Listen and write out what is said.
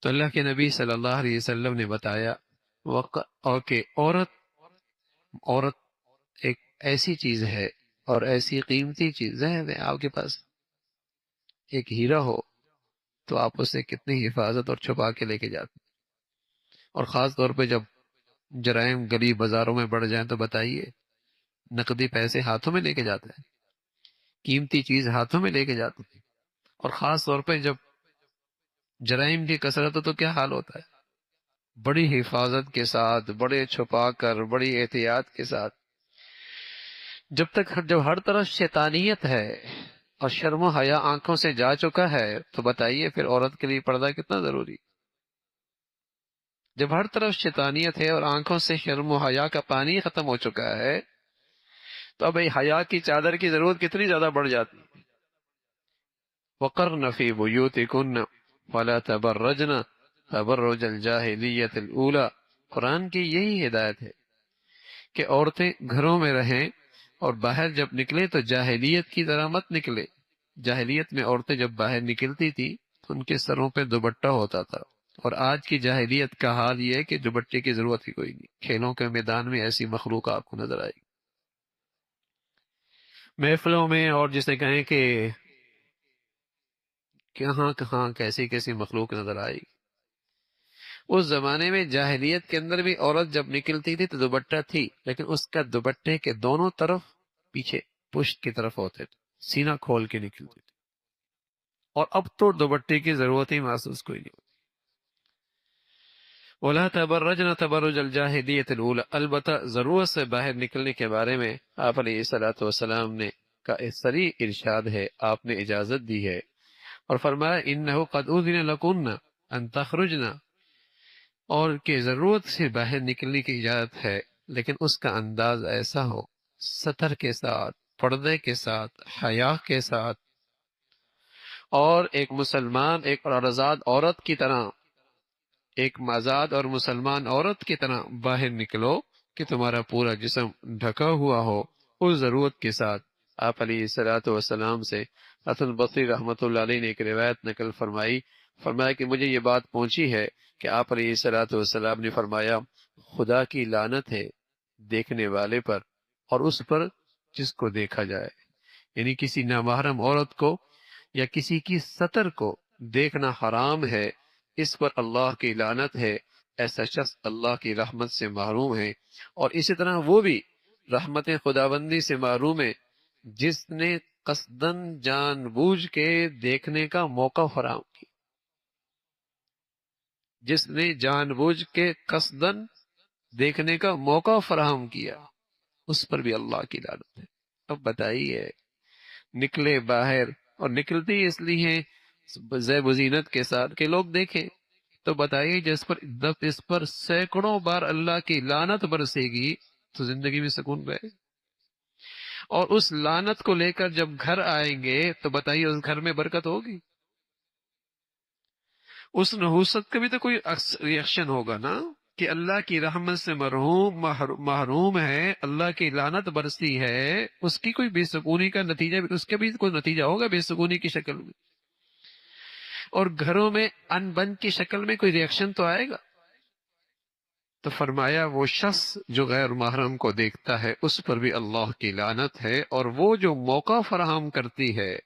تو اللہ کے نبی صلی اللہ علیہ وسلم نے بتایا اور کہ عورت ایک ایسی چیز ہے اور ایسی قیمتی چیز ہے، آپ کے پاس ایک ہیرا ہو تو آپ اسے کتنی حفاظت اور چھپا کے لے کے جاتے، اور خاص طور پہ جب جرائم گلی بازاروں میں بڑھ جائیں تو بتائیے، نقدی پیسے ہاتھوں میں لے کے جاتے ہیں، قیمتی چیز ہاتھوں میں لے کے جاتے ہیں، اور خاص طور پہ جب جرائم کی کثرت ہو تو کیا حال ہوتا ہے، بڑی حفاظت کے ساتھ، بڑے چھپا کر، بڑی احتیاط کے ساتھ، جب ہر طرف شیطانیت ہے اور شرم و حیا آنکھوں سے جا چکا ہے تو بتائیے پھر عورت کے لیے پردہ کتنا ضروری؟ جب ہر طرف شیطانیت ہے اور آنکھوں سے شرم و حیا کا پانی ختم ہو چکا ہے تو اب حیا کی چادر کی ضرورت کتنی زیادہ بڑھ جاتی۔ وَقَرْنَ فِي بُيُوتِكُنَّ وَلَا تَبَرَّجْنَ تَبَرُّجَ الْجَاهِلِيَّةِ الْأُولَى، قرآن کی یہی ہدایت ہے کہ عورتیں گھروں میں رہیں اور باہر جب نکلے تو جاہلیت کی طرح مت نکلے۔ جاہلیت میں عورتیں جب باہر نکلتی تھی تو ان کے سروں پہ دوپٹہ ہوتا تھا، اور آج کی جاہلیت کا حال یہ ہے کہ دوپٹے کی ضرورت ہی کوئی نہیں۔ کھیلوں کے میدان میں ایسی مخلوق آپ کو نظر آئے گی، محفلوں میں، اور جسے کہیں کہ کہاں کہاں کیسی کیسی مخلوق نظر آئے گی۔ اس زمانے میں جاہلیت کے اندر بھی عورت جب نکلتی تھی تو دوپٹہ تھی، لیکن اس کا دوپٹے کے دونوں طرف پیچھے پشت کی طرف ہوتے تھے، سینہ کھول کے نکلتی تھی، اور اب تو دوپٹے کی ضرورت ہی محسوس کوئی نہیں ہوتی۔ وَلَا تَبَرَّجْنَ تَبَرُّجَ الْجَاهِلِيَّةِ الْأُولَى، البتہ ضرورت سے باہر نکلنے کے بارے میں آپ علیہ الصلوۃ والسلام نے کا صریح ارشاد ہے، آپ نے اجازت دی ہے، اور فرمایا انه قد اذن لكن ان تخرجن، اور کہ ضرورت سے باہر نکلنے کی اجازت ہے، لیکن اس کا انداز ایسا ہو، ستر کے ساتھ، پردے کے ساتھ، حیا کے ساتھ، اور ایک مسلمان، ایک آزاد عورت کی طرح، ایک آزاد اور مسلمان عورت کی طرح باہر نکلو کہ تمہارا پورا جسم ڈھکا ہوا ہو، اس ضرورت کے ساتھ۔ آپ علیہ الصلوۃ والسلام سے حسن البصری رحمۃ اللہ علیہ نے ایک روایت نقل فرمایا کہ مجھے یہ بات پہنچی ہے کہ آپ علیہ الصلوۃ والسلام نے فرمایا خدا کی لعنت ہے دیکھنے والے پر اور اس پر جس کو دیکھا جائے، یعنی کسی نامحرم عورت کو یا کسی کی سطر کو دیکھنا حرام ہے، اس پر اللہ کی لعنت ہے، ایسا شخص اللہ کی رحمت سے محروم ہے، اور اسی طرح وہ بھی رحمت خداوندی سے محروم ہے جس نے قصدن جان بوجھ کے دیکھنے کا موقع فراہم کیا، جس نے جان بوجھ کے قصدن دیکھنے کا موقع فراہم کیا، اس پر بھی اللہ کی لعنت ہے۔ اب بتائیے، نکلے باہر، اور نکلتی اس لیے زیب و زینت کے ساتھ کہ لوگ دیکھیں، تو بتائیے جب اس پر سینکڑوں بار اللہ کی لعنت برسے گی تو زندگی میں سکون رہے، اور اس لعنت کو لے کر جب گھر آئیں گے تو بتائیے اس گھر میں برکت ہوگی؟ اس نحوست کا بھی تو کوئی ریئیکشن ہوگا نا، کہ اللہ کی رحمت سے محروم ہے، اللہ کی لعنت برسی ہے، اس کی کوئی بے سکونی کا نتیجہ، اس کا بھی کوئی نتیجہ ہوگا بے سکونی کی شکل میں، اور گھروں میں ان بن کی شکل میں کوئی ریئیکشن تو آئے گا۔ تو فرمایا وہ شخص جو غیر محرم کو دیکھتا ہے اس پر بھی اللہ کی لعنت ہے، اور وہ جو موقع فراہم کرتی ہے